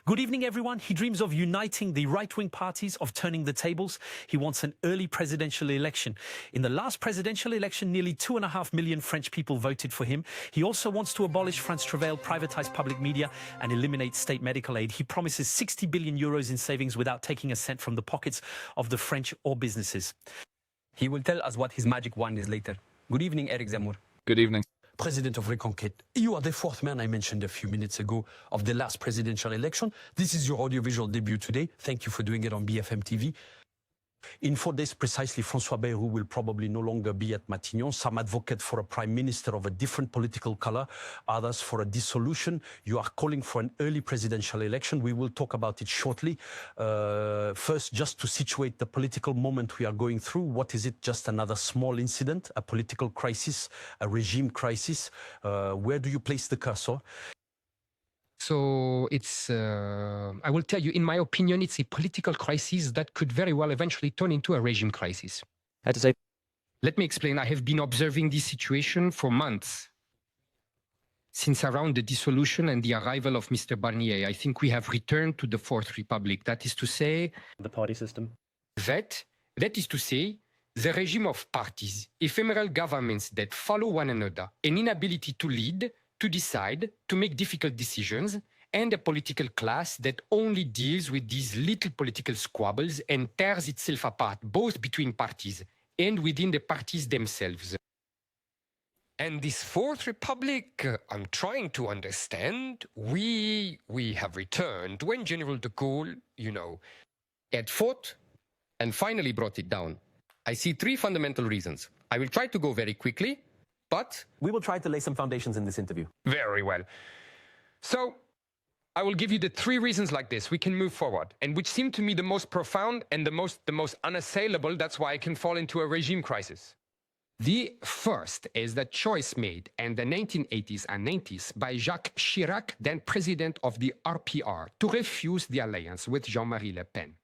Good evening, everyone. He dreams of uniting the right-wing parties, of turning the tables. He wants an early presidential election. In the last presidential election, nearly 2.5 million French people voted for him. He also wants to abolish France Travail, privatize public media, and eliminate state medical aid. He promises 60 billion euros in savings without taking a cent from the pockets of the French or businesses. He will tell us what his magic wand is later. Good evening, Eric Zemmour. Good evening. President of Reconquête. You are the fourth man I mentioned a few minutes ago of the last presidential election. This is your audiovisual debut today. Thank you for doing it on BFM TV. In 4 days precisely, François Bayrou will probably no longer be at Matignon. Some advocate for a prime minister of a different political color, others for a dissolution. You are calling for an early presidential election. We will talk about it shortly. First, just to situate the political moment we are going through, what is it? Just another small incident, a political crisis, a regime crisis? Where do you place the cursor? So it's, I will tell you, in my opinion, it's a political crisis that could very well eventually turn into a regime crisis. I had to say, Let me explain. I have been observing this situation for months. Since around the dissolution and the arrival of Mr. Barnier, I think we have returned to the Fourth Republic. That is to say, the party system. that is to say, the regime of parties, ephemeral governments that follow one another, an inability to lead, to decide, to make difficult decisions, and a political class that only deals with these little political squabbles and tears itself apart, both between parties and within the parties themselves. And this Fourth Republic, I'm trying to understand. We have returned when General de Gaulle, had fought and finally brought it down. I see 3 fundamental reasons. I will try to go very quickly, but We will try to lay some foundations in this interview. very well. So I will give you the 3 reasons like this. We can move forward, and which seem to me the most profound and the most unassailable. That's why I can fall into a regime crisis. The first is the choice made in the 1980s and 90s by Jacques Chirac, then president of the RPR, to refuse the alliance with Jean-Marie Le Pen.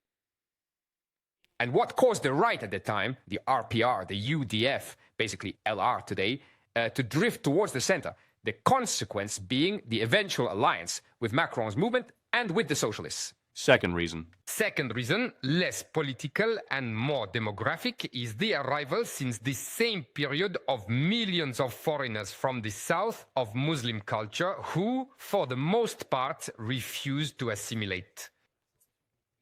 And what caused the right at the time, the RPR, the UDF, basically LR today, to drift towards the center? The consequence being the eventual alliance with Macron's movement and with the socialists. Second reason. Second reason, less political and more demographic, is the arrival since this same period of millions of foreigners from the south of Muslim culture who, for the most part, refuse to assimilate.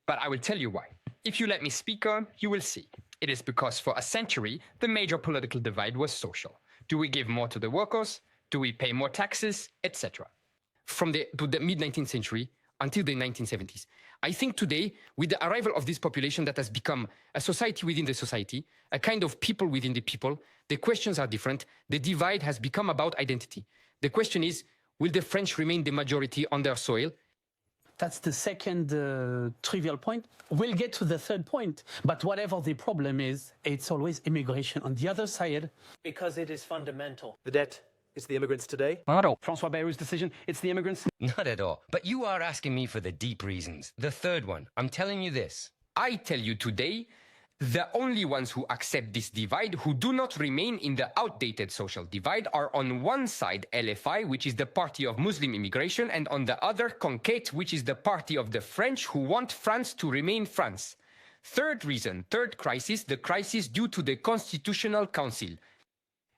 But I will tell you why. If you let me speak on, you will see. It is because for a century, the major political divide was social. Do we give more to the workers? Do we pay more taxes? Etc. From the mid-19th century until the 1970s. I think today, with the arrival of this population that has become a society within the society, a kind of people within the people, the questions are different. The divide has become about identity. The question is, will the French remain the majority on their soil? That's the second trivial point. We'll get to the third point. But whatever the problem is, it's always immigration. On the other side, Because it is fundamental. The debt is the immigrants today. Not at all. François Bayrou's decision, it's the immigrants. Not at all. But you are asking me for the deep reasons. The third one. I'm telling you this. I tell you today, the only ones who accept this divide, who do not remain in the outdated social divide, are on one side LFI, which is the party of Muslim immigration, and on the other Conquête, which is the party of the French who want France to remain France. Third reason, third crisis, the crisis due to the Constitutional Council.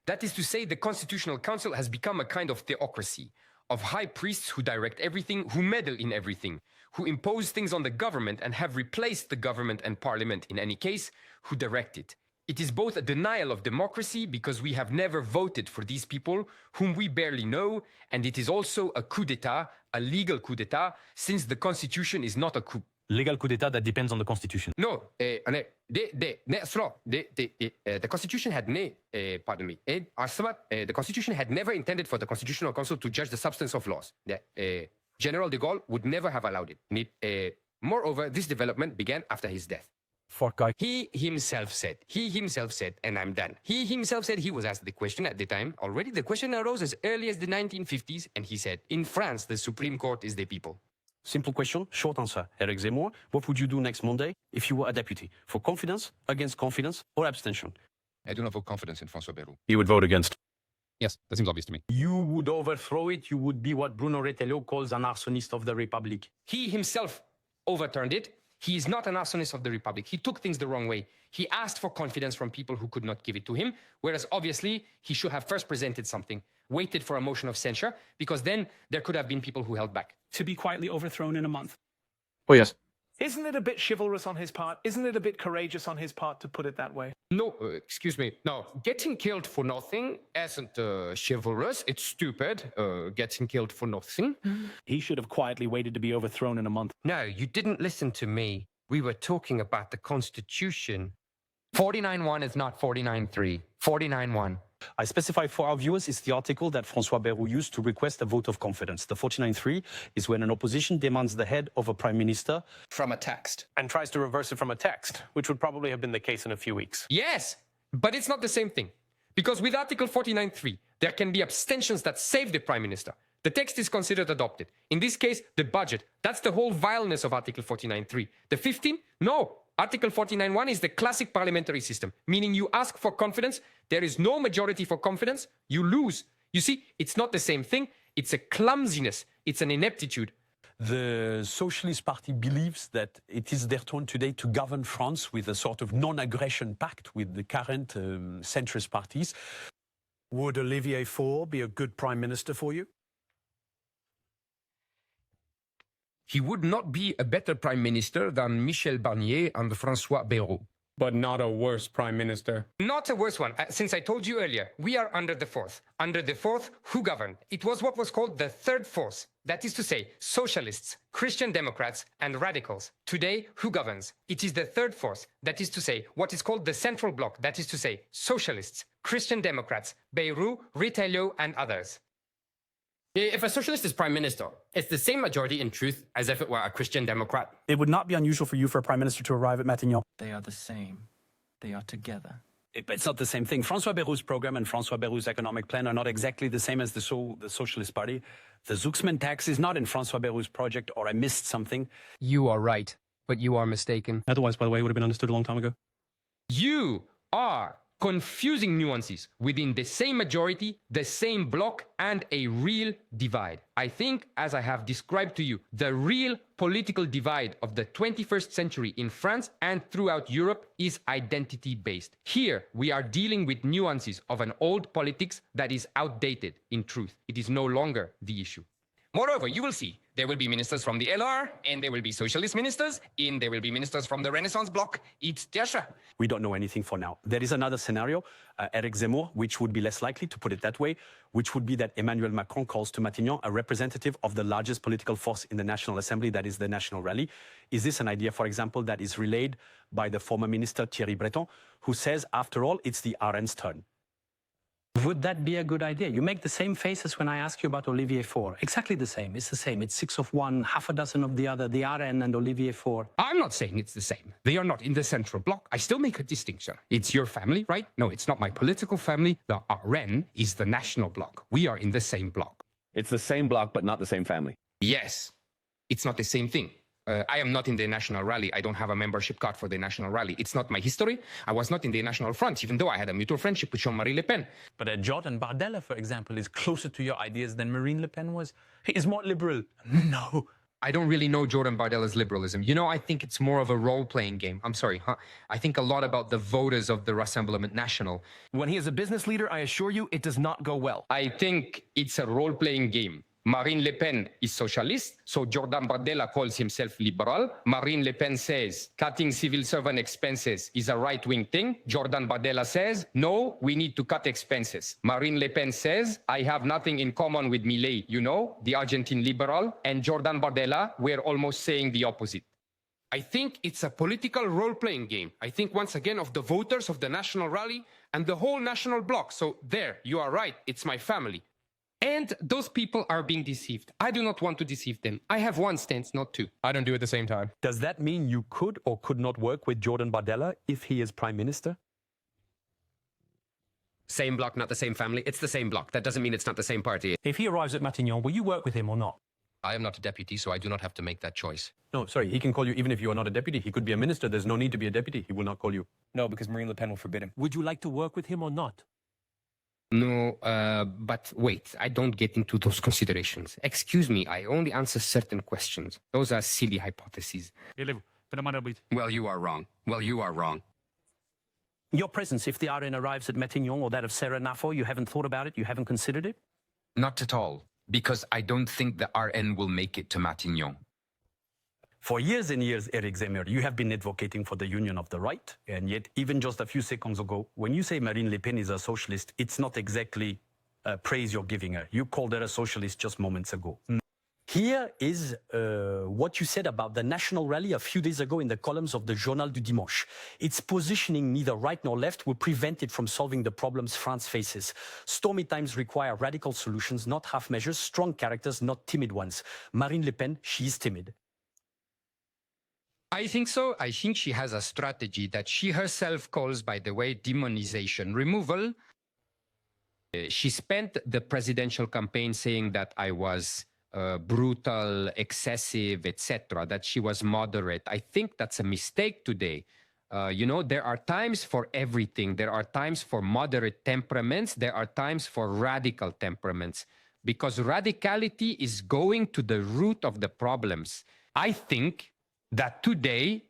That is to say, the Constitutional Council has become a kind of theocracy of high priests who direct everything, who meddle in everything, who impose things on the government and have replaced the government and parliament in any case, who direct it. It is both a denial of democracy because we have never voted for these people whom we barely know, and it is also a coup d'etat, a legal coup d'etat, since the constitution is not a coup. Legal coup d'etat that depends on the constitution. No, the Constitution had the Constitution had never intended for the Constitutional Council to judge the substance of laws. General de Gaulle would never have allowed it. Moreover, this development began after his death. He himself said, and I'm done. He himself said, he was asked the question at the time already. The question arose as early as the 1950s, and he said, in France, the Supreme Court is the people. Simple question, short answer. Eric Zemmour, what would you do next Monday if you were a deputy? For confidence, against confidence, or abstention? I do not vote confidence in François Bayrou. He would vote against. Yes, that seems obvious to me. You would overthrow it. You would be what Bruno Retailleau calls an arsonist of the Republic. He himself overturned it. He is not an arsonist of the Republic. He took things the wrong way. He asked for confidence from people who could not give it to him, whereas obviously he should have first presented something, waited for a motion of censure, because then there could have been people who held back. To be quietly overthrown in a month. Oh, yes. Isn't it a bit chivalrous on his part? Isn't it a bit courageous on his part to put it that way? No, excuse me. No, getting killed for nothing isn't chivalrous. It's stupid, getting killed for nothing. He should have quietly waited to be overthrown in a month. No, you didn't listen to me. We were talking about the Constitution. 49.1 is not 49.3. 49.1. I specify for our viewers it's the article that François Bayrou used to request a vote of confidence. The 49.3 is when an opposition demands the head of a prime minister From a text. And tries to reverse it from a text, which would probably have been the case in a few weeks. Yes, but it's not the same thing. Because with Article 49.3, there can be abstentions that save the Prime Minister. The text is considered adopted. In this case, the budget. That's the whole vileness of Article 49.3. The 15? No. Article 49.1 is the classic parliamentary system, meaning you ask for confidence, there is no majority for confidence, you lose. You see, it's not the same thing. It's a clumsiness. It's an ineptitude. The Socialist Party believes that it is their turn today to govern France with a sort of non-aggression pact with the current centrist parties. Would Olivier Faure be a good prime minister for you? He would not be a better prime minister than Michel Barnier and François Bayrou. But not a worse prime minister. Not a worse one. Since I told you earlier, we are under the fourth. Under the fourth, who governed? It was what was called the third force. That is to say, socialists, Christian Democrats, and radicals. Today, who governs? It is the third force. That is to say, what is called the central bloc. That is to say, socialists, Christian Democrats, Bayrou, Retailleau, and others. If a socialist is prime minister, it's the same majority in truth as if it were a Christian Democrat. It would not be unusual for you for a prime minister to arrive at Matignon. They are the same. They are together. It's not the same thing. François Bayrou's program and François Bayrou's economic plan are not exactly the same as the Socialist Party. The Zuxman tax is not in François Bayrou's project, or I missed something. You are right, but you are mistaken. Otherwise, by the way, it would have been understood a long time ago. You are confusing nuances within the same majority, the same bloc, and a real divide. I think, as I have described to you, the real political divide of the 21st century in France and throughout Europe is identity-based. Here, we are dealing with nuances of an old politics that is outdated in truth. It is no longer the issue. Moreover, you will see, there will be ministers from the LR, and there will be socialist ministers, and there will be ministers from the Renaissance bloc, etc. We don't know anything for now. There is another scenario, Eric Zemmour, which would be less likely, to put it that way, which would be that Emmanuel Macron calls to Matignon a representative of the largest political force in the National Assembly, that is the National Rally. Is this an idea, for example, that is relayed by the former minister Thierry Breton, who says, after all, it's the RN's turn? Would that be a good idea? You make the same face as when I ask you about Olivier Faure. Exactly the same. It's the same. It's 6 of one, half a dozen of the other, the RN and Olivier Faure. I'm not saying it's the same. They are not in the central bloc. I still make a distinction. It's your family, right? No, it's not my political family. The RN is the national bloc. We are in the same bloc. It's the same bloc, but not the same family. Yes, it's not the same thing. I am not in the National Rally. I don't have a membership card for the National Rally. It's not my history. I was not in the National Front, even though I had a mutual friendship with Jean-Marie Le Pen. But Jordan Bardella, for example, is closer to your ideas than Marine Le Pen was. He is more liberal. No. I don't really know Jordan Bardella's liberalism. You know, I think it's more of a role-playing game. I'm sorry, huh? I think a lot about the voters of the Rassemblement National. When he is a business leader, I assure you, it does not go well. I think it's a role-playing game. Marine Le Pen is socialist, so Jordan Bardella calls himself liberal. Marine Le Pen says cutting civil servant expenses is a right-wing thing. Jordan Bardella says, no, we need to cut expenses. Marine Le Pen says, I have nothing in common with Milei, you know, the Argentine liberal. And Jordan Bardella, we're almost saying the opposite. I think it's a political role-playing game. I think once again of the voters of the National Rally and the whole national bloc. So there, you are right, it's my family. And those people are being deceived. I do not want to deceive them. I have one stance, not two. I don't do it at the same time. Does that mean you could or could not work with Jordan Bardella if he is prime minister? Same bloc, not the same family. It's the same bloc. That doesn't mean it's not the same party. If he arrives at Matignon, will you work with him or not? I am not a deputy, so I do not have to make that choice. No, sorry, he can call you even if you are not a deputy. He could be a minister. There's no need to be a deputy. He will not call you. No, because Marine Le Pen will forbid him. Would you like to work with him or not? No, but wait, I don't get into those considerations. Excuse me, I only answer certain questions. Those are silly hypotheses. Well, you are wrong. Well, you are wrong. Your presence, if the RN arrives at Matignon or that of Sarah Nafo, you haven't thought about it? You haven't considered it? Not at all, because I don't think the RN will make it to Matignon. For years and years, Eric Zemmour, you have been advocating for the union of the right. And yet, even just a few seconds ago, when you say Marine Le Pen is a socialist, it's not exactly praise you're giving her. You called her a socialist just moments ago. Here is what you said about the national rally a few days ago in the columns of the Journal du Dimanche. Its positioning neither right nor left will prevent it from solving the problems France faces. Stormy times require radical solutions, not half measures, strong characters, not timid ones. Marine Le Pen, she is timid. I think so. I think she has a strategy that she herself calls, by the way, demonization removal. She spent the presidential campaign saying that I was brutal, excessive, etc., that she was moderate. I think that's a mistake today. You know, there are times for everything. There are times for moderate temperaments. There are times for radical temperaments, because radicality is going to the root of the problems. I think that today,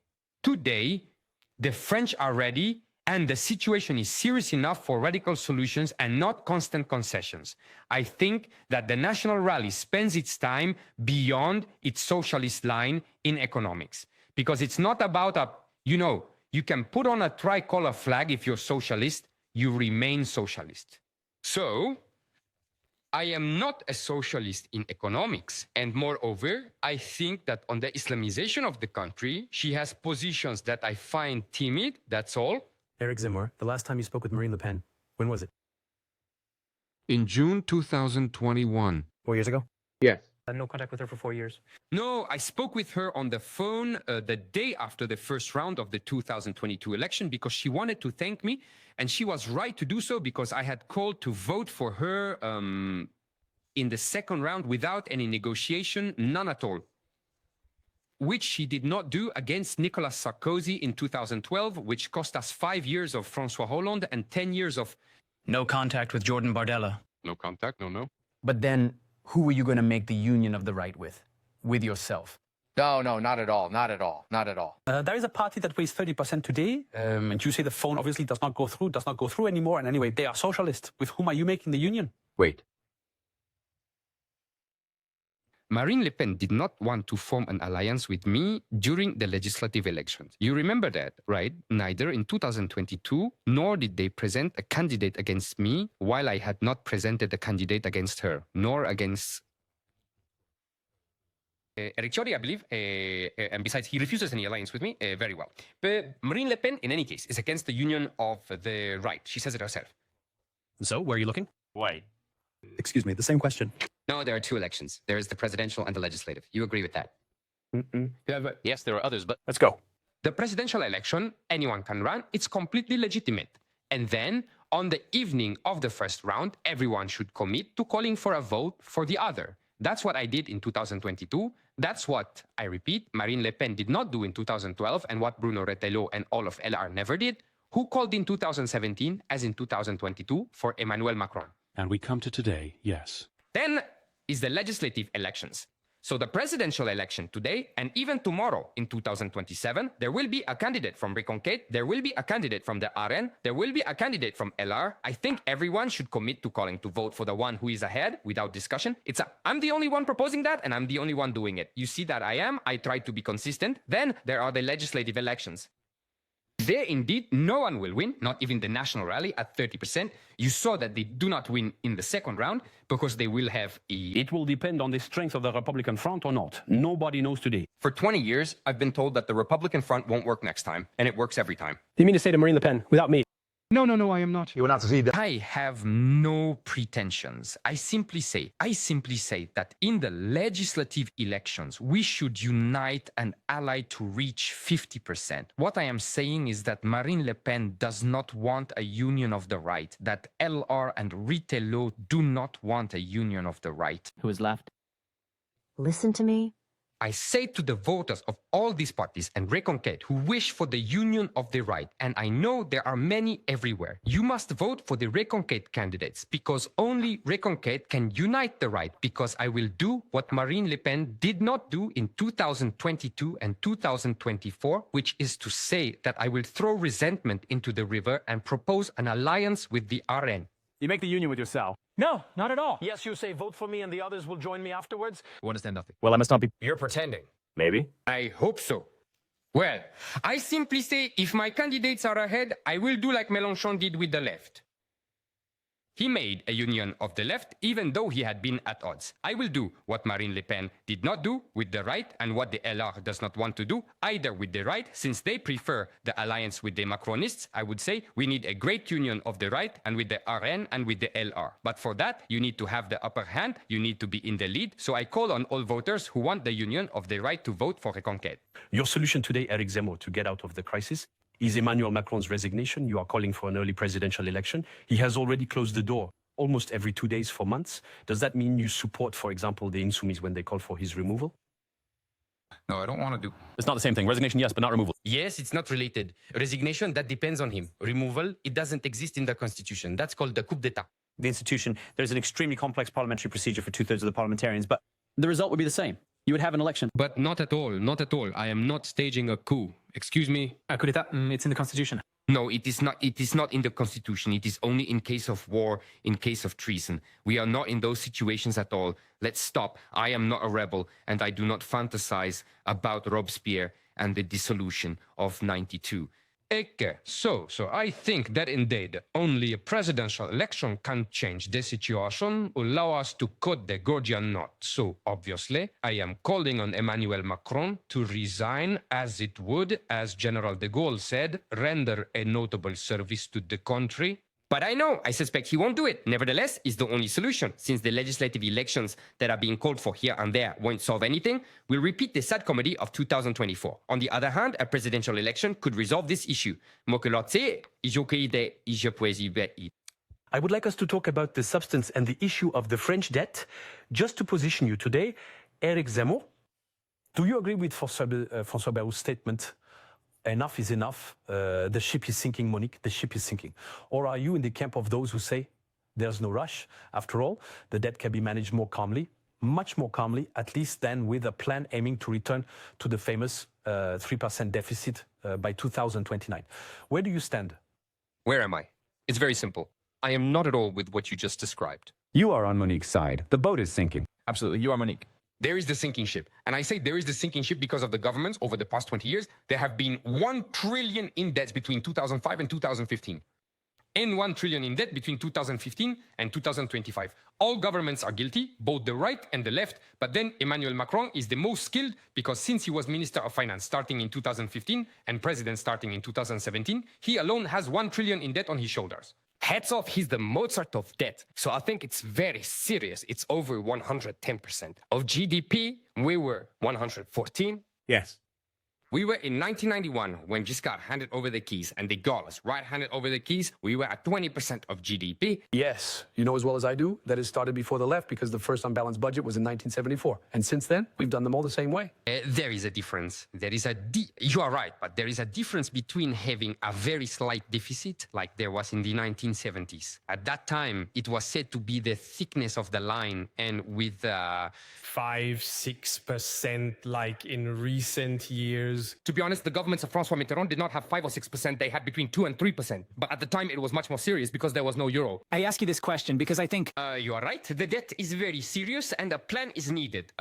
the French are ready and the situation is serious enough for radical solutions and not constant concessions. I think that the National Rally spends its time beyond its socialist line in economics, because it's not about you can put on a tricolor flag if you're socialist, you remain socialist. So I am not a socialist in economics. And moreover, I think that on the Islamization of the country, she has positions that I find timid, that's all. Eric Zemmour, the last time you spoke with Marine Le Pen, when was it? In June 2021. 4 years ago? Yes. No contact with her for 4 years. No, I spoke with her on the phone the day after the first round of the 2022 election, because she wanted to thank me, and she was right to do so, because I had called to vote for her in the second round without any negotiation, none at all, which she did not do against Nicolas Sarkozy in 2012, which cost us 5 years of François Hollande and 10 years of... No contact with Jordan Bardella. No contact, no. But then, who are you going to make the union of the right with? With yourself? No, not at all. Not at all. There is a party that weighs 30% today, and you say the phone obviously does not go through anymore. And anyway, they are socialists. With whom are you making the union? Wait. Marine Le Pen did not want to form an alliance with me during the legislative elections. You remember that, right? Neither in 2022, nor did they present a candidate against me, while I had not presented a candidate against her, nor against Eric Ciotti, I believe. And besides, he refuses any alliance with me. Very well. But Marine Le Pen, in any case, is against the union of the right. She says it herself. So, where are you looking? Why? Excuse me, the same question. No, there are two elections. There is the presidential and the legislative. You agree with that? Yeah, but Yes, there are others, but Let's go. the presidential election, anyone can run. It's completely legitimate. And then, on the evening of the first round, everyone should commit to calling for a vote for the other. That's what I did in 2022. That's what, I repeat, Marine Le Pen did not do in 2012, and what Bruno Retailleau and all of LR never did. Who called in 2017, as in 2022, for Emmanuel Macron? And we come to today, yes. Then is the legislative elections. So the presidential election today, and even tomorrow in 2027, there will be a candidate from Reconquête, there will be a candidate from the RN, there will be a candidate from LR. I think everyone should commit to calling to vote for the one who is ahead without discussion. I'm the only one proposing that, and I'm the only one doing it. You see that I try to be consistent. Then there are the legislative elections. There, indeed, no one will win, not even the National Rally at 30%. You saw that they do not win in the second round because they will have It will depend on the strength of the Republican front or not. Nobody knows today. for 20 years, I've been told that the Republican front won't work next time, and it works every time. You mean to say to Marine Le Pen, without me? No, I am not. You will not see that. I have no pretensions. I simply say that in the legislative elections, we should unite and ally to reach 50%. What I am saying is that Marine Le Pen does not want a union of the right, that LR and Retailleau do not want a union of the right. Who is left? Listen to me. I say to the voters of all these parties and Reconquête who wish for the union of the right, and I know there are many everywhere, you must vote for the Reconquête candidates because only Reconquête can unite the right, because I will do what Marine Le Pen did not do in 2022 and 2024, which is to say that I will throw resentment into the river and propose an alliance with the RN. You make the union with yourself. No, not at all. Yes, you say vote for me and the others will join me afterwards? You understand nothing. Well, I must not be. You're pretending. Maybe. I hope so. Well, I simply say if my candidates are ahead, I will do like Mélenchon did with the left. He made a union of the left even though he had been at odds. I will do what Marine Le Pen did not do with the right and what the LR does not want to do either with the right, since they prefer the alliance with the Macronists. I would say we need a great union of the right and with the RN and with the LR. But for that, you need to have the upper hand, you need to be in the lead. So I call on all voters who want the union of the right to vote for Reconquête. Your solution today, Eric Zemmour, to get out of the crisis is Emmanuel Macron's resignation. You are calling for an early presidential election. He has already closed the door almost every 2 days for months. Does that mean you support, for example, the Insoumis when they call for his removal? No, I don't want to do. It's not the same thing. Resignation, yes, but not removal. Yes, it's not related. Resignation, that depends on him. Removal, it doesn't exist in the constitution. That's called the coup d'etat. The institution, there's an extremely complex parliamentary procedure for 2/3 of the parliamentarians, but the result would be the same. You would have an election. But not at all, not at all. I am not staging a coup. Excuse me? A coup d'etat, it's in the constitution. No, it is not. It is not in the constitution. It is only in case of war, in case of treason. We are not in those situations at all. Let's stop. I am not a rebel, and I do not fantasize about Robespierre and the dissolution of 92. Okay, so I think that indeed only a presidential election can change the situation, allow us to cut the Gordian knot. So obviously, I am calling on Emmanuel Macron to resign, as it would, as General de Gaulle said, render a notable service to the country. But I know, I suspect he won't do it. Nevertheless, it's the only solution. Since the legislative elections that are being called for here and there won't solve anything, we'll repeat the sad comedy of 2024. On the other hand, a presidential election could resolve this issue. I would like us to talk about the substance and the issue of the French debt. Just to position you today, Eric Zemmour, do you agree with François Barrou's statement? Enough is enough. The ship is sinking, Monique. The ship is sinking. Or are you in the camp of those who say there's no rush? After all, the debt can be managed more calmly, much more calmly, at least than with a plan aiming to return to the famous 3% deficit by 2029. Where do you stand? Where am I? It's very simple. I am not at all with what you just described. You are on Monique's side. The boat is sinking. Absolutely, you are Monique. There is the sinking ship. And I say there is the sinking ship because of the governments over the past 20 years. There have been 1 trillion in debts between 2005 and 2015. And 1 trillion in debt between 2015 and 2025. All governments are guilty, both the right and the left. But then Emmanuel Macron is the most skilled because since he was Minister of Finance starting in 2015 and President starting in 2017, he alone has 1 trillion in debt on his shoulders. Hats off, he's the Mozart of debt. So I think it's very serious. It's over 110%. Of GDP, we were 114. Yes. We were in 1991 when Giscard handed over the keys and de Gaulle right-handed over the keys. We were at 20% of GDP. Yes, you know as well as I do that it started before the left because the first unbalanced budget was in 1974. And since then, we've done them all the same way. There is a difference. You are right, but there is a difference between having a very slight deficit, like there was in the 1970s. At that time, it was said to be the thickness of the line, and with 5-6% like in recent years. To be honest, the governments of François Mitterrand did not have 5 or 6%. They had between 2 and 3%. But at the time, it was much more serious because there was no euro. I ask you this question because I think... you are right. The debt is very serious and a plan is needed.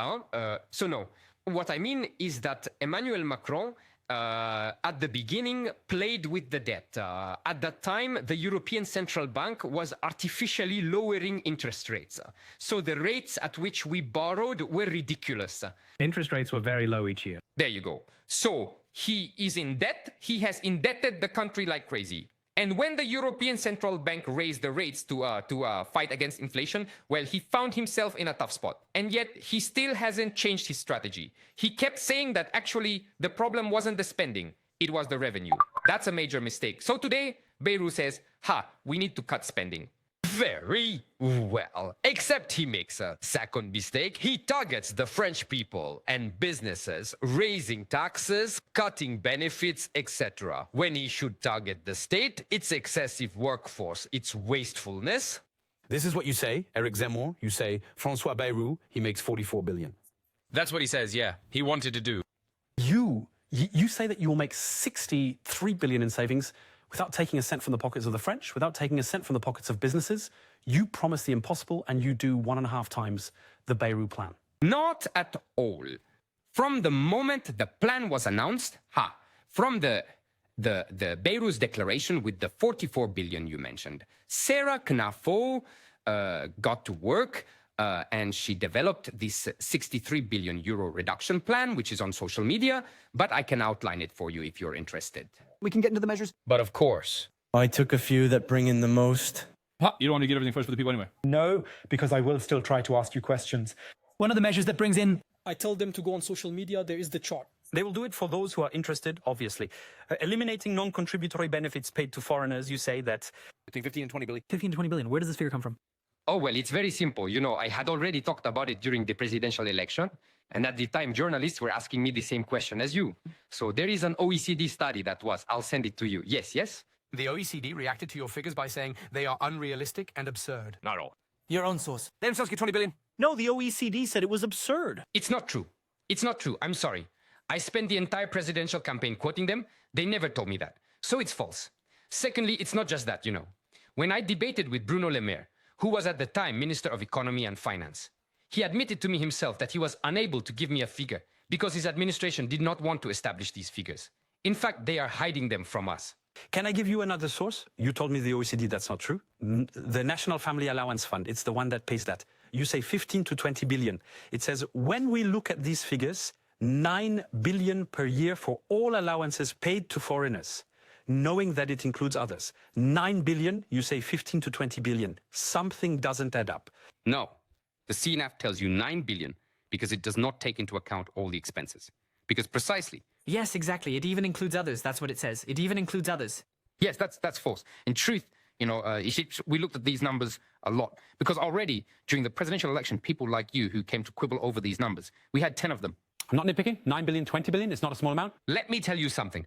So no. What I mean is that Emmanuel Macron, at the beginning, played with the debt. At that time, the European Central Bank was artificially lowering interest rates. So the rates at which we borrowed were ridiculous. Interest rates were very low each year. There you go. So he is in debt. He has indebted the country like crazy. And when the European Central Bank raised the rates to fight against inflation, well, he found himself in a tough spot. And yet he still hasn't changed his strategy. He kept saying that actually the problem wasn't the spending, it was the revenue. That's a major mistake. So today, Bayrou says, we need to cut spending. Very well. Except he makes a second mistake. He targets the French people and businesses, raising taxes, cutting benefits, etc. When he should target the state, it's excessive workforce, it's wastefulness. This is what you say, Eric Zemmour. You say, François Bayrou, he makes 44 billion. That's what he says, yeah. He wanted to do. You say that you will make 63 billion in savings without taking a cent from the pockets of the French, without taking a cent from the pockets of businesses. You promise the impossible and you do 1.5 times the Bayrou plan. Not at all. From the moment the plan was announced, from the Bayreu's declaration with the 44 billion you mentioned, Sarah Knafo got to work and she developed this 63 billion euro reduction plan, which is on social media, but I can outline it for you if you're interested. We can get into the measures. But of course. I took a few that bring in the most. You don't want to get everything first for the people anyway. No, because I will still try to ask you questions. One of the measures that brings in... I told them to go on social media. There is the chart. They will do it for those who are interested, obviously. Eliminating non-contributory benefits paid to foreigners, you say that... Between 15 and 20 billion. 15 to 20 billion. Where does this figure come from? Oh, well, it's very simple. You know, I had already talked about it during the presidential election. And at the time, journalists were asking me the same question as you. So there is an OECD study that was, I'll send it to you. Yes. The OECD reacted to your figures by saying they are unrealistic and absurd. Not all. Your own source. They themselves get 20 billion. No, the OECD said it was absurd. It's not true. It's not true. I'm sorry. I spent the entire presidential campaign quoting them. They never told me that. So it's false. Secondly, it's not just that, you know. When I debated with Bruno Le Maire, who was at the time Minister of Economy and Finance, he admitted to me himself that he was unable to give me a figure because his administration did not want to establish these figures. In fact, they are hiding them from us. Can I give you another source? You told me the OECD, that's not true. The National Family Allowance Fund, it's the one that pays that. You say 15 to 20 billion. It says, when we look at these figures, 9 billion per year for all allowances paid to foreigners, knowing that it includes others. 9 billion, you say 15 to 20 billion. Something doesn't add up. No, the CNAF tells you 9 billion because it does not take into account all the expenses. Because precisely... Yes, exactly. It even includes others. That's what it says. It even includes others. Yes, that's false. In truth, you know, we looked at these numbers a lot. Because already, during the presidential election, people like you who came to quibble over these numbers, we had 10 of them. I'm not nitpicking. 9 billion, 20 billion, it's not a small amount. Let me tell you something.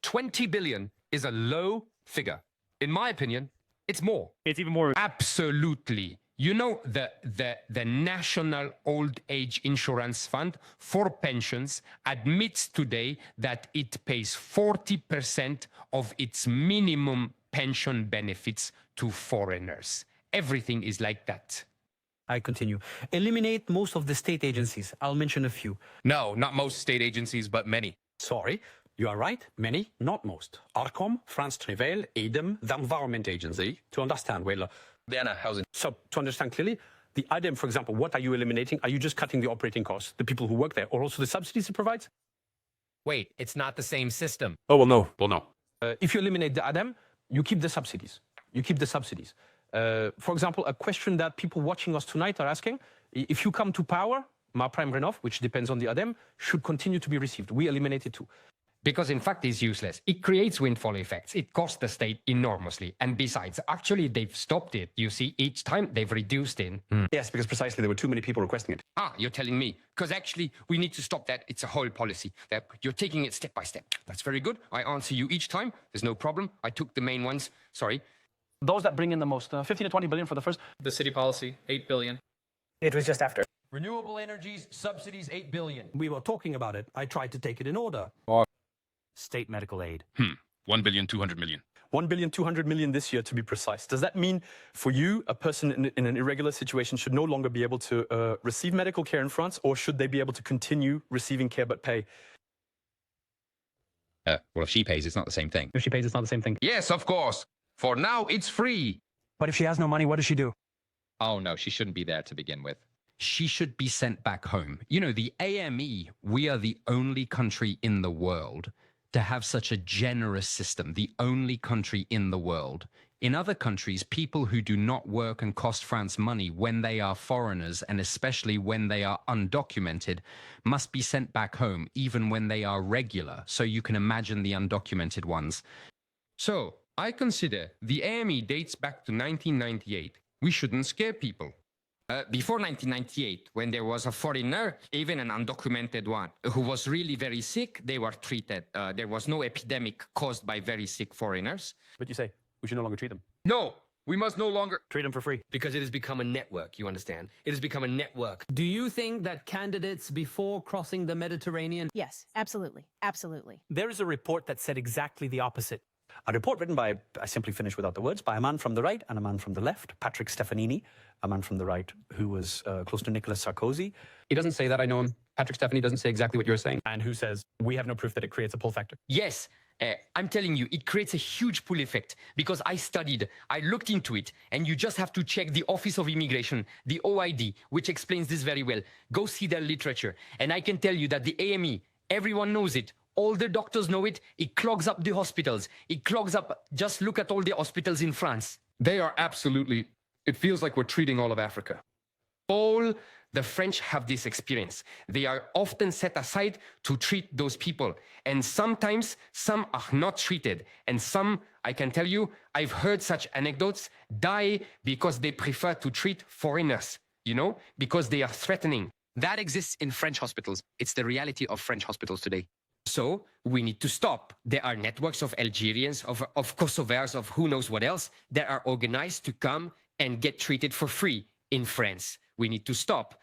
20 billion is a low figure. In my opinion, it's more. It's even more. Absolutely. You know, the National Old Age Insurance Fund for pensions admits today that it pays 40% of its minimum pension benefits to foreigners. Everything is like that. I continue. Eliminate most of the state agencies. I'll mention a few. No, not most state agencies, but many. Sorry, you are right. Many, not most. Arcom, France Travail, ADEM, the Environment Agency. To understand, well... Diana, housing. So, to understand clearly, the ADEM, for example, what are you eliminating? Are you just cutting the operating costs, the people who work there, or also the subsidies it provides? Wait, it's not the same system. Oh, well, no. Well, no. If you eliminate the ADEM, you keep the subsidies. For example, a question that people watching us tonight are asking, if you come to power, Ma Prime Renov, which depends on the ADEM, should continue to be received. We eliminate it too. Because in fact it's useless. It creates windfall effects. It costs the state enormously. And besides, actually they've stopped it. You see, each time they've reduced it. Yes, because precisely there were too many people requesting it. You're telling me. Because actually we need to stop that. It's a whole policy. That you're taking it step by step. That's very good. I answer you each time. There's no problem. I took the main ones. Sorry. Those that bring in the most, 15 to 20 billion for the first. The city policy, 8 billion. It was just after. Renewable energies, subsidies, 8 billion. We were talking about it. I tried to take it in order. State medical aid. 1 billion, 200 million. 1 billion, 200 million this year, to be precise. Does that mean for you, a person in an irregular situation should no longer be able to receive medical care in France, or should they be able to continue receiving care but pay? Well, if she pays, it's not the same thing. If she pays, it's not the same thing. Yes, of course. For now, it's free. But if she has no money, what does she do? Oh, no, she shouldn't be there to begin with. She should be sent back home. You know, the AME, we are the only country in the world to have such a generous system, the only country in the world. In other countries, people who do not work and cost France money when they are foreigners, and especially when they are undocumented, must be sent back home, even when they are regular. So you can imagine the undocumented ones. So I consider the AME dates back to 1998. We shouldn't scare people. Before 1998, when there was a foreigner, even an undocumented one, who was really very sick, they were treated. There was no epidemic caused by very sick foreigners. But you say we should no longer treat them. No, we must no longer Treat them for free. Because it has become a network, you understand? It has become a network. Do you think that candidates before crossing the Mediterranean? Yes, absolutely. Absolutely. There is a report that said exactly the opposite. A report written by, I simply finish without the words, by a man from the right and a man from the left, Patrick Stefanini, a man from the right who was close to Nicolas Sarkozy. He doesn't say that, I know him. Patrick Stephanie doesn't say exactly what you're saying. And who says we have no proof that it creates a pull factor? Yes, I'm telling you, it creates a huge pull effect because I studied, I looked into it, and you just have to check the Office of Immigration, the OID, which explains this very well. Go see their literature. And I can tell you that the AME, everyone knows it. All the doctors know it. It clogs up the hospitals. It clogs up, just look at all the hospitals in France. They are absolutely, it feels like we're treating all of Africa. All the French have this experience. They are often set aside to treat those people. And sometimes some are not treated. And some, I can tell you, I've heard such anecdotes, die because they prefer to treat foreigners, you know, because they are threatening. That exists in French hospitals. It's the reality of French hospitals today. So we need to stop. There are networks of Algerians, of Kosovars, of who knows what else that are organized to come and get treated for free in France. We need to stop.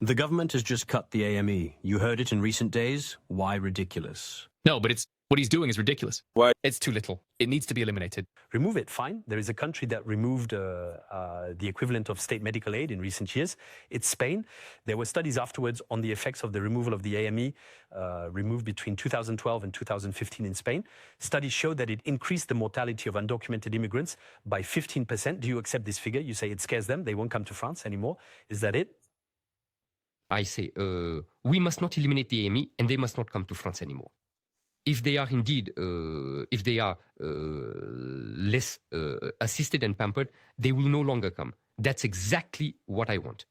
The government has just cut the AME. You heard it in recent days. Why ridiculous? No, but what he's doing is ridiculous. Why? It's too little. It needs to be eliminated. Remove it, fine. There is a country that removed the equivalent of state medical aid in recent years. It's Spain. There were studies afterwards on the effects of the removal of the AME removed between 2012 and 2015 in Spain. Studies showed that it increased the mortality of undocumented immigrants by 15%. Do you accept this figure? You say it scares them. They won't come to France anymore. Is that it? I say, we must not eliminate the AME and they must not come to France anymore. If they are indeed, if they are less assisted and pampered, they will no longer come. That's exactly what I want.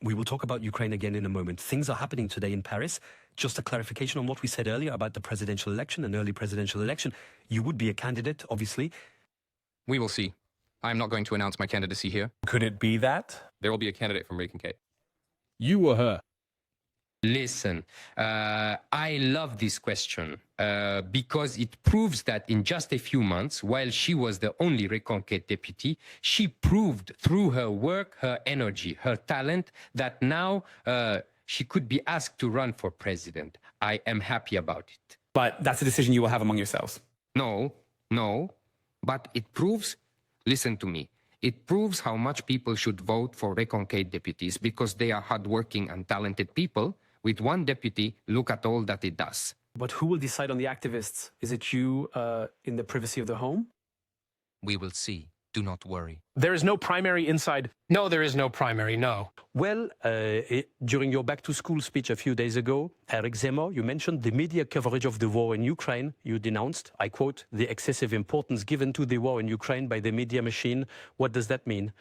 We will talk about Ukraine again in a moment. Things are happening today in Paris. Just a clarification on what we said earlier about the presidential election, an early presidential election. You would be a candidate, obviously. We will see. I'm not going to announce my candidacy here. Could it be that? There will be a candidate from Reconquête. You or her? Listen, I love this question because it proves that in just a few months, while she was the only Reconquête deputy, she proved through her work, her energy, her talent, that now she could be asked to run for president. I am happy about it. But that's a decision you will have among yourselves. No, but it proves, listen to me, it proves how much people should vote for Reconquête deputies because they are hardworking and talented people. With one deputy, look at all that it does. But who will decide on the activists? Is it you in the privacy of the home? We will see. Do not worry. There is no primary inside. No, there is no primary, no. Well, during your back-to-school speech a few days ago, Eric Zemmour, you mentioned the media coverage of the war in Ukraine. You denounced, I quote, the excessive importance given to the war in Ukraine by the media machine. What does that mean?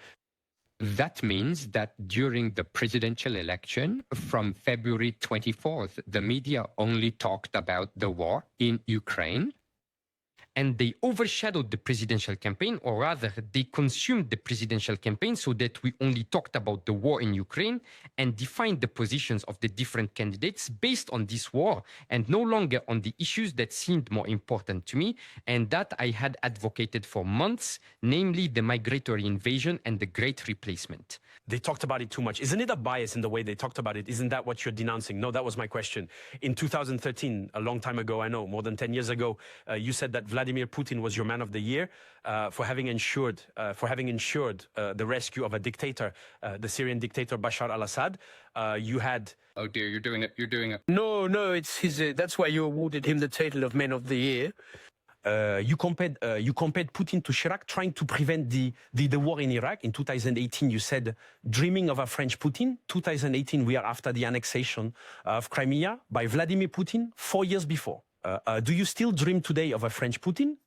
That means that during the presidential election from February 24th, the media only talked about the war in Ukraine. And they overshadowed the presidential campaign, or rather, they consumed the presidential campaign so that we only talked about the war in Ukraine and defined the positions of the different candidates based on this war and no longer on the issues that seemed more important to me and that I had advocated for months, namely the migratory invasion and the great replacement. They talked about it too much. Isn't it a bias in the way they talked about it? Isn't that what you're denouncing? No, that was my question. In 2013, a long time ago, I know, more than 10 years ago, you said that Vladimir Putin was your man of the year for having ensured the rescue of a dictator, the Syrian dictator Bashar al-Assad. You had... Oh dear, you're doing it. No, it's his. That's why you awarded him the title of Man of the Year. You compared Putin to Chirac, trying to prevent the war in Iraq. In 2018, you said, dreaming of a French Putin. 2018, we are after the annexation of Crimea by Vladimir Putin 4 years before. Do you still dream today of a French Putin?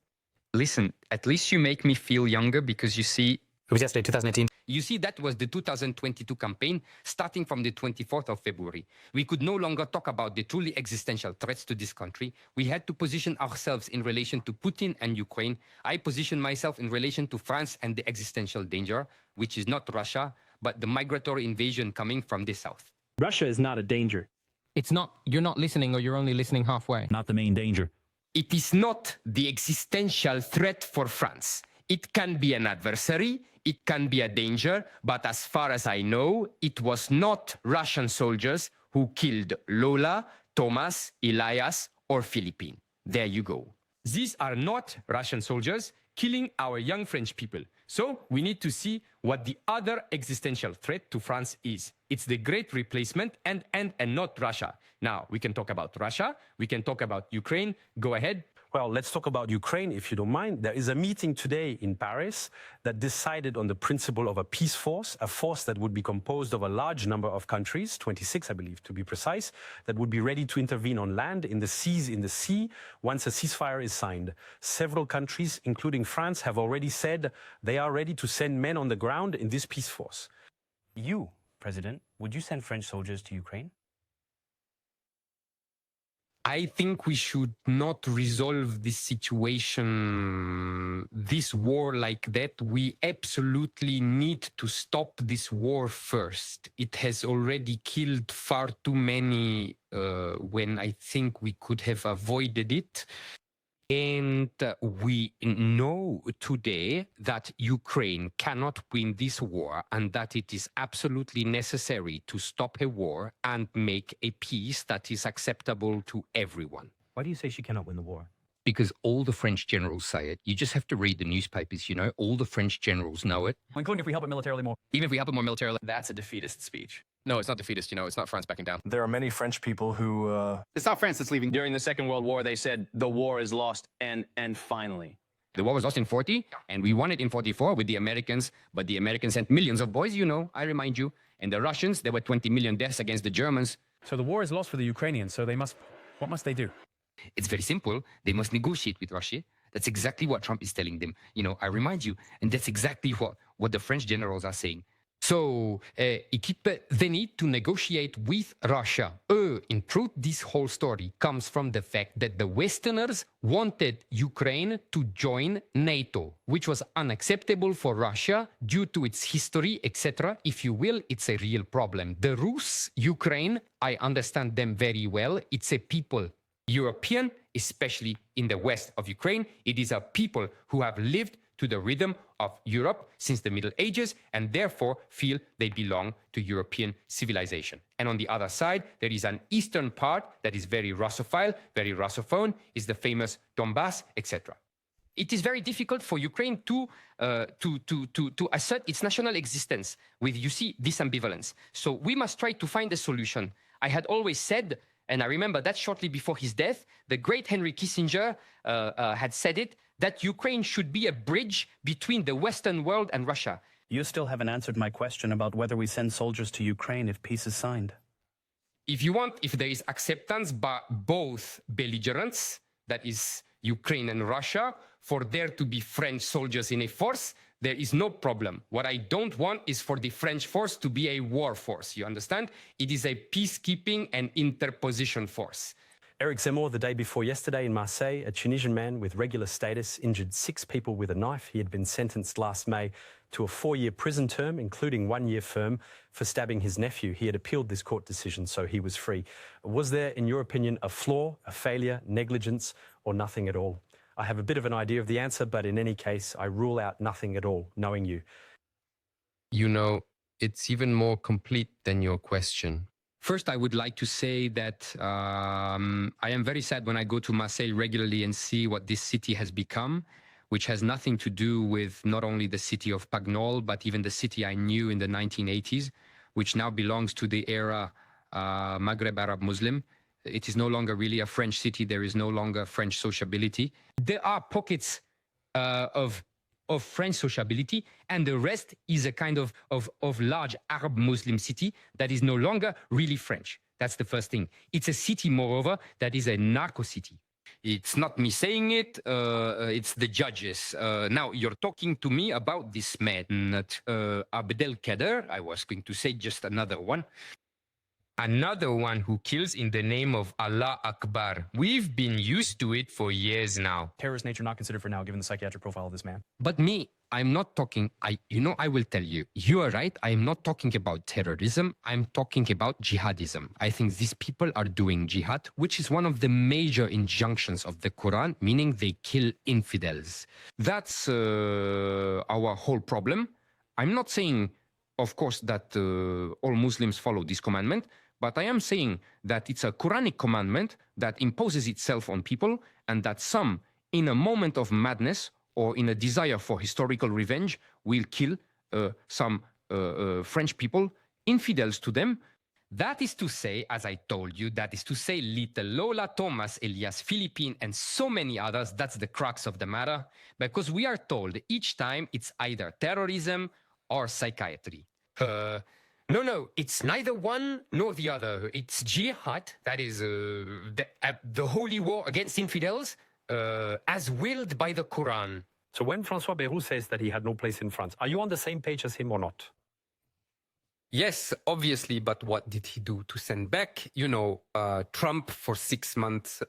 Listen, at least you make me feel younger because you see, It was yesterday, 2018. You see, that was the 2022 campaign, starting from the 24th of February. We could no longer talk about the truly existential threats to this country. We had to position ourselves in relation to Putin and Ukraine. I positioned myself in relation to France and the existential danger, which is not Russia, but the migratory invasion coming from the south. Russia is not a danger. It's not, you're not listening, or you're only listening halfway. Not the main danger. It is not the existential threat for France. It can be an adversary, it can be a danger, but as far as I know, it was not Russian soldiers who killed Lola, Thomas, Elias, or Philippine. There you go. These are not Russian soldiers killing our young French people. So we need to see what the other existential threat to France is. It's the great replacement and not Russia. Now, we can talk about Russia, we can talk about Ukraine. Go ahead. Well, let's talk about Ukraine, if you don't mind. There is a meeting today in Paris that decided on the principle of a peace force, a force that would be composed of a large number of countries, 26, I believe, to be precise, that would be ready to intervene on land, in the seas, in the sea, once a ceasefire is signed. Several countries, including France, have already said they are ready to send men on the ground in this peace force. You, President, would you send French soldiers to Ukraine? I think we should not resolve this situation, this war like that. We absolutely need to stop this war first. It has already killed far too many when I think we could have avoided it. And we know today that Ukraine cannot win this war and that it is absolutely necessary to stop a war and make a peace that is acceptable to everyone. Why do you say she cannot win the war? Because all the French generals say it. You just have to read the newspapers, you know. All the French generals know it. Including if we help it militarily more. Even if we help it more militarily. That's a defeatist speech. No, it's not defeatist. You know, it's not France backing down. There are many French people who... It's not France that's leaving. During the Second World War, they said the war is lost, and finally. The war was lost in 40, and we won it in 44 with the Americans, but the Americans sent millions of boys, you know, I remind you. And the Russians, there were 20 million deaths against the Germans. So the war is lost for the Ukrainians, so they must... What must they do? It's very simple. They must negotiate with Russia. That's exactly what Trump is telling them. You know, I remind you, and that's exactly what the French generals are saying. So, they need to negotiate with Russia. In truth, this whole story comes from the fact that the Westerners wanted Ukraine to join NATO, which was unacceptable for Russia due to its history, etc. If you will, it's a real problem. The Rus, Ukraine, I understand them very well. It's a people, European, especially in the west of Ukraine. It is a people who have lived to the rhythm of Europe since the Middle Ages and therefore feel they belong to European civilization. And on the other side, there is an eastern part that is very Russophile, very Russophone, is the famous Donbass, etc. It is very difficult for Ukraine to assert its national existence with, you see, this ambivalence. So we must try to find a solution. I had always said, and I remember that shortly before his death, the great Henry Kissinger had said it, that Ukraine should be a bridge between the Western world and Russia. You still haven't answered my question about whether we send soldiers to Ukraine if peace is signed. If you want, if there is acceptance by both belligerents, that is Ukraine and Russia, for there to be French soldiers in a force, there is no problem. What I don't want is for the French force to be a war force, you understand? It is a peacekeeping and interposition force. Eric Zemmour, the day before yesterday in Marseille, a Tunisian man with regular status injured 6 people with a knife. He had been sentenced last May to a 4-year prison term, including 1 year firm, for stabbing his nephew. He had appealed this court decision, so he was free. Was there, in your opinion, a flaw, a failure, negligence, or nothing at all? I have a bit of an idea of the answer, but in any case, I rule out nothing at all, knowing you. You know, it's even more complete than your question. First, I would like to say that I am very sad when I go to Marseille regularly and see what this city has become, which has nothing to do with not only the city of Pagnol, but even the city I knew in the 1980s, which now belongs to the era Maghreb Arab Muslim. It is no longer really a French city. There is no longer French sociability. There are pockets of French sociability, and the rest is a kind of large Arab Muslim city that is no longer really French. That's the first thing. It's a city, moreover, that is a narco city. It's not me saying it, it's the judges. Now, you're talking to me about this man, Abdelkader. I was going to say just another one. Another one who kills in the name of Allah Akbar. We've been used to it for years now. Terrorist nature not considered for now, given the psychiatric profile of this man. But me, I'm not talking, I will tell you, you are right. I'm not talking about terrorism. I'm talking about jihadism. I think these people are doing jihad, which is one of the major injunctions of the Quran, meaning they kill infidels. That's our whole problem. I'm not saying, of course, that all Muslims follow this commandment, but I am saying that it's a Quranic commandment that imposes itself on people, and that some, in a moment of madness or in a desire for historical revenge, will kill some French people, infidels to them. That is to say, as I told you, that is to say, little Lola, Thomas, Elias, Philippine, and so many others, that's the crux of the matter, because we are told each time it's either terrorism or psychiatry. No, it's neither one nor the other. It's jihad, that is the holy war against infidels, as willed by the Quran. So when François Bayrou says that he had no place in France, are you on the same page as him or not? Yes, obviously, but what did he do to send back, Trump for 6 months?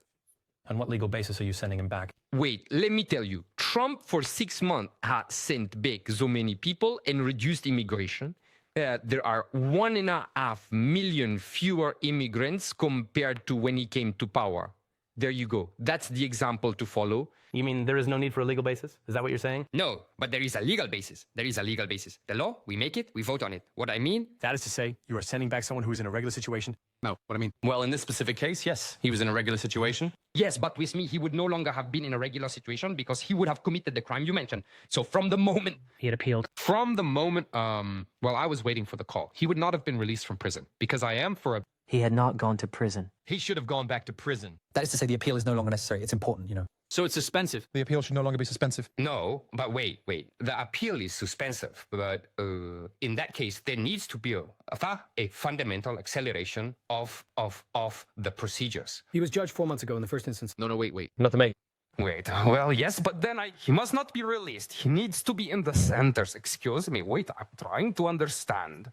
On what legal basis are you sending him back? Wait, let me tell you. Trump for 6 months has sent back so many people and reduced immigration. There are 1.5 million fewer immigrants compared to when he came to power. There you go. That's the example to follow. You mean there is no need for a legal basis? Is that what you're saying? No, but there is a legal basis. There is a legal basis. The law, we make it, we vote on it. What I mean? That is to say, you are sending back someone who is in a regular situation? No, what I mean? Well, in this specific case, yes, he was in a regular situation. Yes, but with me, he would no longer have been in a regular situation because he would have committed the crime you mentioned. So from the moment... He had appealed. From the moment, well, I was waiting for the call. He would not have been released from prison because I am for a... He had not gone to prison. He should have gone back to prison. That is to say, the appeal is no longer necessary. It's important, So it's suspensive. The appeal should no longer be suspensive. No, but wait. The appeal is suspensive. But in that case, there needs to be a fundamental acceleration of the procedures. He was judged 4 months ago in the first instance. No, wait. Not to me. Wait, well, yes, but then he must not be released. He needs to be in the centers. Excuse me. Wait, I'm trying to understand.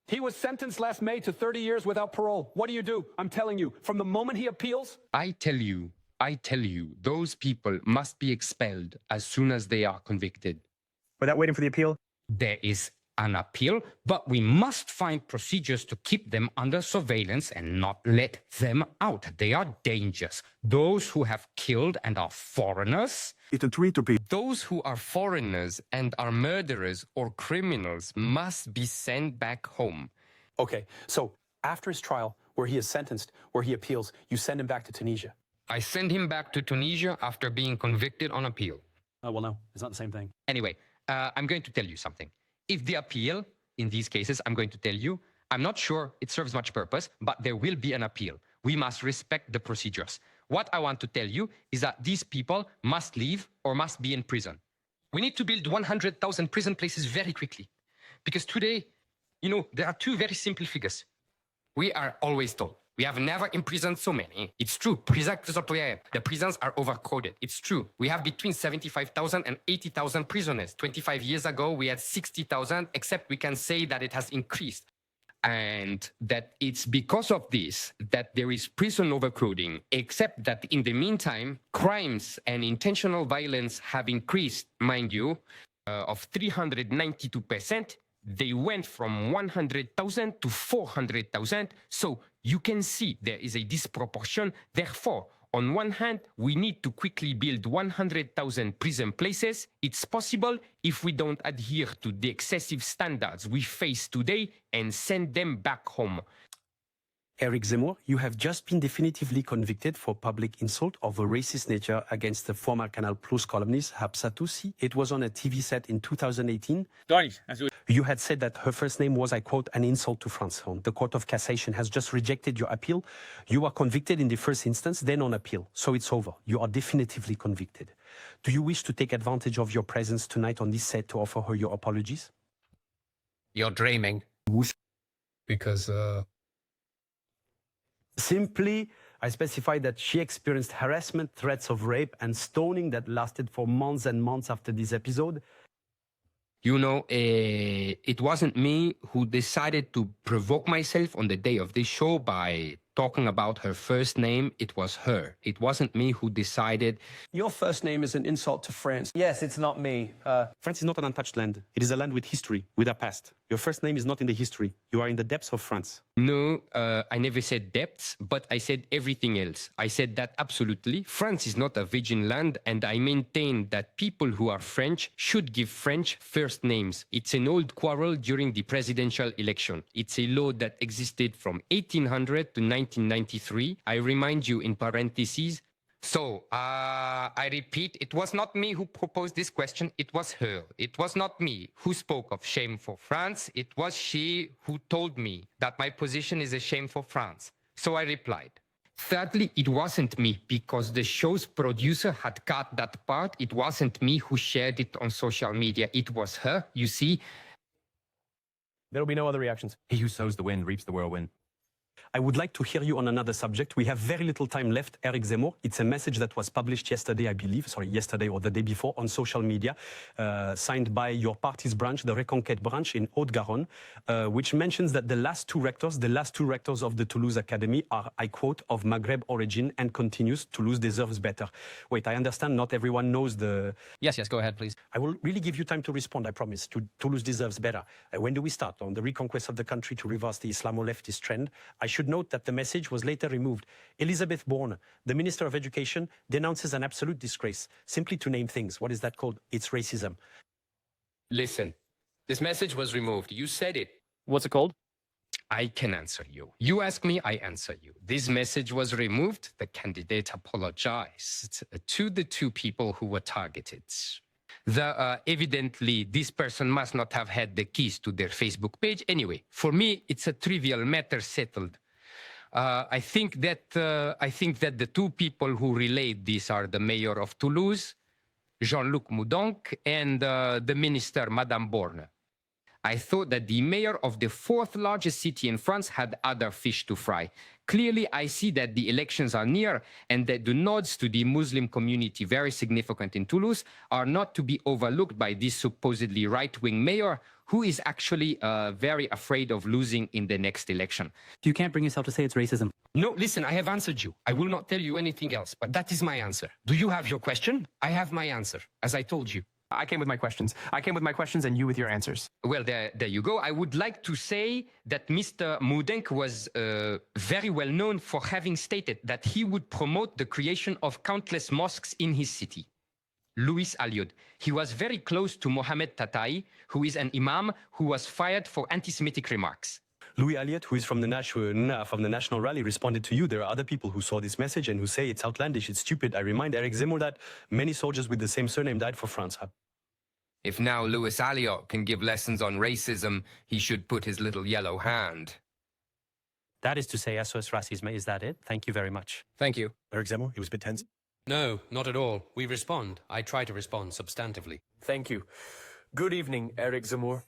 He was sentenced last May to 30 years without parole. What do? I'm telling you, from the moment he appeals... I tell you, those people must be expelled as soon as they are convicted. Without waiting for the appeal? There is an appeal, but we must find procedures to keep them under surveillance and not let them out. They are dangerous. Those who have killed and are foreigners... Those who are foreigners and are murderers or criminals must be sent back home. Okay, so after his trial, where he is sentenced, where he appeals, you send him back to Tunisia. I send him back to Tunisia after being convicted on appeal. Oh, well, no, it's not the same thing. Anyway, I'm going to tell you something. If the appeal, in these cases, I'm going to tell you, I'm not sure it serves much purpose, but there will be an appeal. We must respect the procedures. What I want to tell you is that these people must leave or must be in prison. We need to build 100,000 prison places very quickly. Because today, there are two very simple figures. We are always told, we have never imprisoned so many. It's true. The prisons are overcrowded. It's true. We have between 75,000 and 80,000 prisoners. 25 years ago, we had 60,000, except we can say that it has increased. And that it's because of this that there is prison overcrowding, except that in the meantime, crimes and intentional violence have increased, mind you, of 392%. They went from 100,000 to 400,000. So you can see there is a disproportion. Therefore, on one hand, we need to quickly build 100,000 prison places. It's possible if we don't adhere to the excessive standards we face today and send them back home. Eric Zemmour, you have just been definitively convicted for public insult of a racist nature against the former Canal Plus columnist Habsa Toussi. It was on a TV set in 2018. You had said that her first name was, I quote, an insult to France. The Court of Cassation has just rejected your appeal. You are convicted in the first instance, then on appeal. So it's over. You are definitively convicted. Do you wish to take advantage of your presence tonight on this set to offer her your apologies? You're dreaming. Because... Simply I specified that she experienced harassment, threats of rape, and stoning that lasted for months and months after this episode. You know, it wasn't me who decided to provoke myself on the day of this show by talking about her first name. It was her. It wasn't me who decided. Your first name is an insult to France. Yes, it's not me. France is not an untouched land. It is a land with history, with a past. Your first name is not in the history. You are in the depths of France. No, I never said depths, but I said everything else. I said that absolutely. France is not a virgin land, and I maintain that people who are French should give French first names. It's an old quarrel during the presidential election. It's a law that existed from 1800 to 1993. I remind you in parentheses. So, I repeat, it was not me who proposed this question, it was her. It was not me who spoke of shame for France, it was she who told me that my position is a shame for France. So I replied. Thirdly, it wasn't me, because the show's producer had cut that part. It wasn't me who shared it on social media, it was her, you see. There will be no other reactions. He who sows the wind reaps the whirlwind. I would like to hear you on another subject. We have very little time left. Eric Zemmour, it's a message that was published yesterday, I believe, yesterday or the day before on social media, signed by your party's branch, the Reconquête branch in Haute-Garonne, which mentions that the last two rectors of the Toulouse Academy are, I quote, of Maghreb origin, and continues, Toulouse deserves better. Wait, I understand not everyone knows the... Yes, go ahead, please. I will really give you time to respond, I promise. Toulouse deserves better. When do we start on the reconquest of the country to reverse the Islamo-leftist trend? I should note that the message was later removed. Elizabeth Bourne, the Minister of Education, denounces an absolute disgrace, simply to name things. What is that called? It's racism. Listen, this message was removed. You said it. What's it called? I can answer you. You ask me, I answer you. This message was removed. The candidate apologized to the two people who were targeted. Evidently, this person must not have had the keys to their Facebook page. Anyway, for me, it's a trivial matter settled. I think that the two people who relayed this are the mayor of Toulouse, Jean-Luc Moudenc, and the minister, Madame Borne. I thought that the mayor of the fourth largest city in France had other fish to fry. Clearly, I see that the elections are near and that the nods to the Muslim community, very significant in Toulouse, are not to be overlooked by this supposedly right-wing mayor who is actually very afraid of losing in the next election. You can't bring yourself to say it's racism. No, listen, I have answered you. I will not tell you anything else, but that is my answer. Do you have your question? I have my answer, as I told you. I came with my questions. And you with your answers. Well, there you go. I would like to say that Mr. Moudenc was very well known for having stated that he would promote the creation of countless mosques in his city. Louis Alliot. He was very close to Mohamed Tatai, who is an imam who was fired for anti-Semitic remarks. Louis Alliot, who is from the National Rally, responded to you. There are other people who saw this message and who say it's outlandish, it's stupid. I remind Eric Zemmour that many soldiers with the same surname died for France. If now Louis Alliot can give lessons on racism, he should put his little yellow hand. That is to say, SOS Racisme, is that it? Thank you very much. Thank you. Eric Zemmour, he was a bit tense. No, not at all. We respond. I try to respond substantively. Thank you. Good evening, Eric Zemmour.